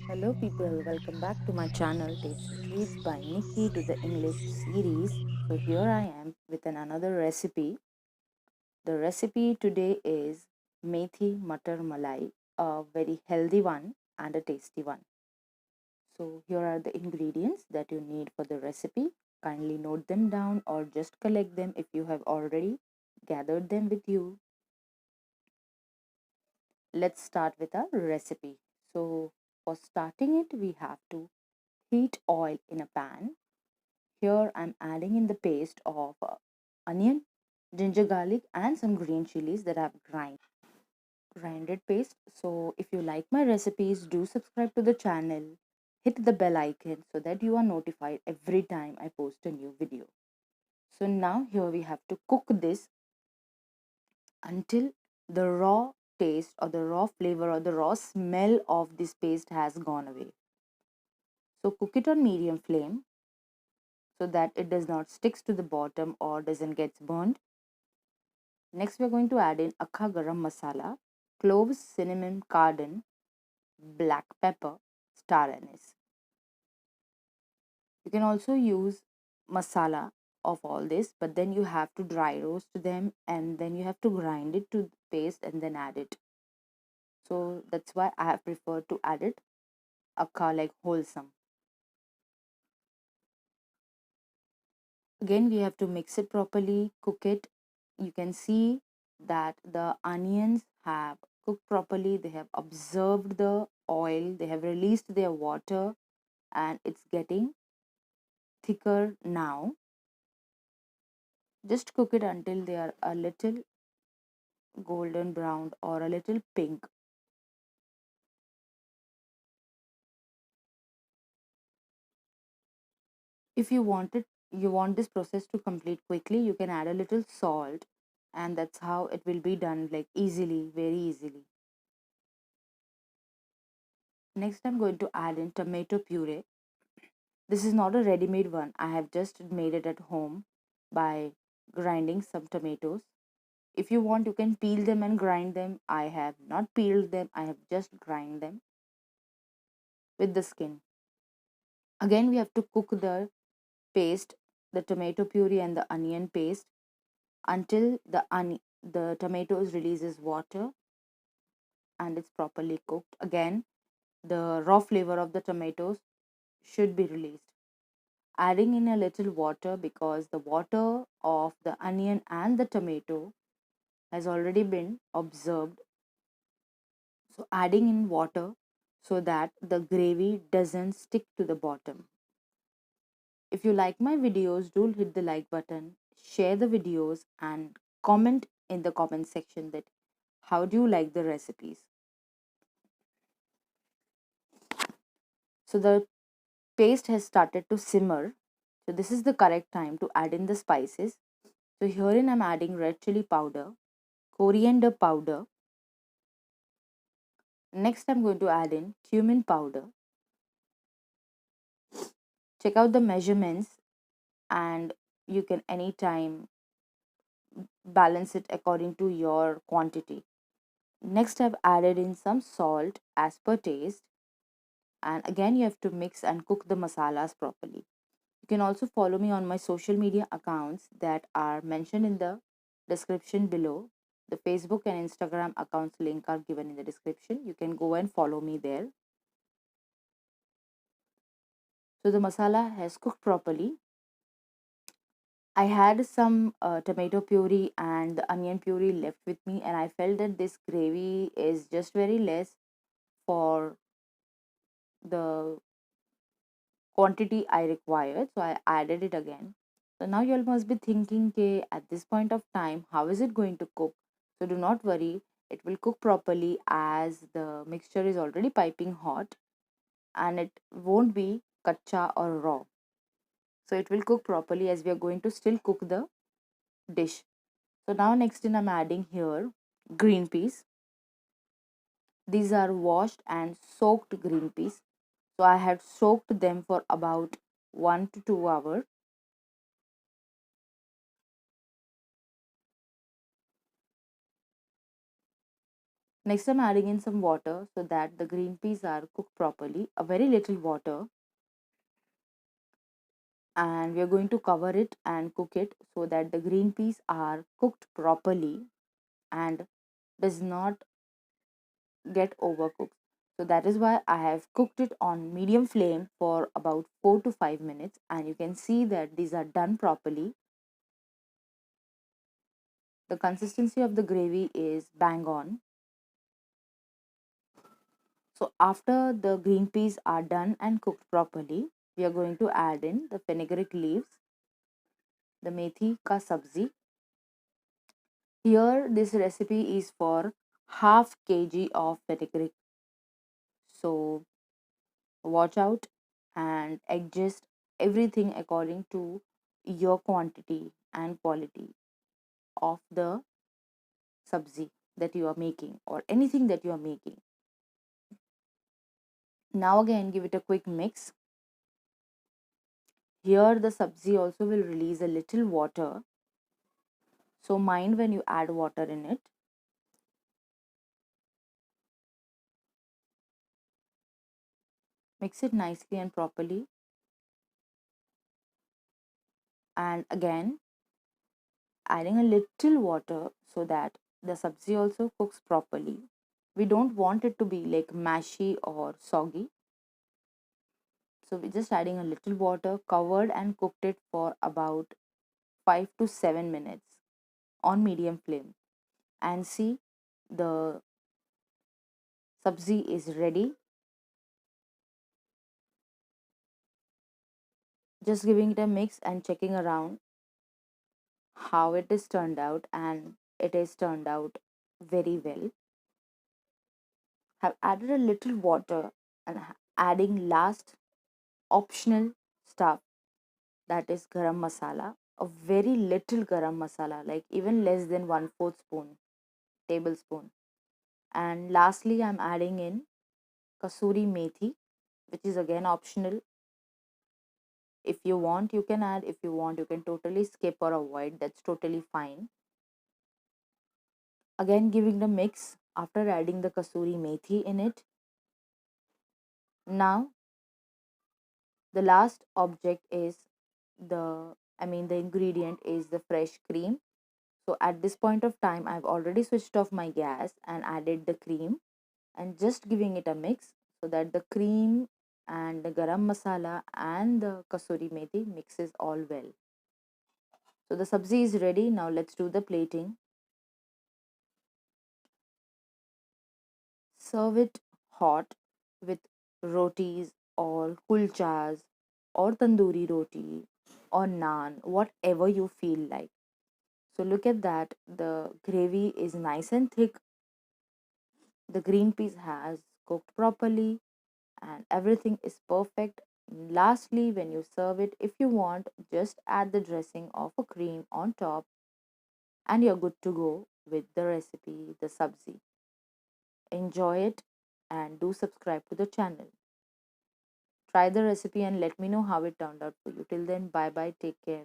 Hello people, welcome back to my channel Tasty Treats by Nikki to the English series. So here I am with another recipe. The recipe today is Methi Muttar Malai, a very healthy one and a tasty one. So here are the ingredients that you need for the recipe. Kindly note them down or just collect them if you have already gathered them with you. Let's start with our recipe. So for starting it, we have to heat oil in a pan. Here I'm adding in the paste of onion, ginger garlic and some green chilies that I've grinded paste. So if you like my recipes, do subscribe to the channel. Hit the bell icon so that you are notified every time I post a new video. So now here we have to cook this until the raw taste or the raw flavor or the raw smell of this paste has gone away. So cook it on medium flame so that it does not sticks to the bottom or doesn't get burned. Next, we are going to add in Akka Garam Masala, cloves, cinnamon, cardamom, black pepper, star anise. You can also use masala of all this, but then you have to dry roast them and then you have to grind it to paste and then add it. So that's why I have preferred to add it Akka like wholesome. Again, we have to mix it properly, cook it. You can see that the onions have cooked properly, they have absorbed the oil, they have released their water, and it's getting thicker now. Just cook it until they are a little golden brown or a little pink. If you want this process to complete quickly, you can add a little salt, and that's how it will be done, like easily, very easily. Next, I'm going to add in tomato puree. This is not a ready-made one. I have just made it at home by grinding some tomatoes. If you want, you can peel them and grind them. I have not peeled them. I have just grind them with the skin. Again, we have to cook the paste, the tomato puree and the onion paste until the tomatoes releases water and it's properly cooked. Again, the raw flavor of the tomatoes should be released. Adding in a little water because the water of the onion and the tomato has already been absorbed. So adding in water so that the gravy doesn't stick to the bottom. If you like my videos, do hit the like button, share the videos and comment in the comment section that how do you like the recipes. So the paste has started to simmer. So this is the correct time to add in the spices. So herein I'm adding red chili powder, coriander powder. Next I'm going to add in cumin powder. Check out the measurements and you can anytime balance it according to your quantity. Next I've added in some salt as per taste, and again you have to mix and cook the masalas properly. You can also follow me on my social media accounts that are mentioned in the description below. The Facebook and Instagram accounts link are given in the description. You can go and follow me there. So the masala has cooked properly. I had some tomato puree and the onion puree left with me, and I felt that this gravy is just very less for the quantity I required. So I added it again. So now you all must be thinking, okay, at this point of time, how is it going to cook? So do not worry, it will cook properly as the mixture is already piping hot and it won't be kacha or raw. So it will cook properly as we are going to still cook the dish. So now next in I'm adding here green peas. These are washed and soaked green peas. So I had soaked them for about 1 to 2 hours. Next, I'm adding in some water so that the green peas are cooked properly, a very little water, and we are going to cover it and cook it so that the green peas are cooked properly and does not get overcooked. So that is why I have cooked it on medium flame for about 4 to 5 minutes, and you can see that these are done properly. The consistency of the gravy is bang on. So after the green peas are done and cooked properly, we are going to add in the fenugreek leaves, the methi ka sabzi. Here this recipe is for half kg of fenugreek. So watch out and adjust everything according to your quantity and quality of the sabzi that you are making or anything that you are making. Now again give it a quick mix. Here the sabzi also will release a little water, so mind when you add water in it. Mix it nicely and properly, and again adding a little water so that the sabzi also cooks properly. We don't want it to be like mashy or soggy. So we're just adding a little water, covered and cooked it for about 5 to 7 minutes on medium flame. And see, the sabzi is ready. Just giving it a mix and checking around how it is turned out, and it is turned out very well. Have added a little water and adding last optional stuff, that is garam masala, a very little garam masala, like even less than 1/4 spoon, tablespoon. And lastly, I'm adding in kasuri methi, which is again optional. If you want, you can add. If you want, you can totally skip or avoid. That's totally fine. Again, giving the mix after adding the kasuri methi in it. Now, the last object is the ingredient is the fresh cream. So at this point of time, I've already switched off my gas and added the cream and just giving it a mix so that the cream and the garam masala and the kasuri methi mixes all well. So the sabzi is ready. Now let's do the plating. Serve it hot with rotis or kulchas or tandoori roti or naan, whatever you feel like. So look at that. The gravy is nice and thick. The green peas has cooked properly and everything is perfect. Lastly, when you serve it, if you want, just add the dressing of a cream on top and you're good to go with the recipe, the sabzi. Enjoy it and do subscribe to the channel. Try the recipe and let me know how it turned out for you. Till then, bye bye, take care.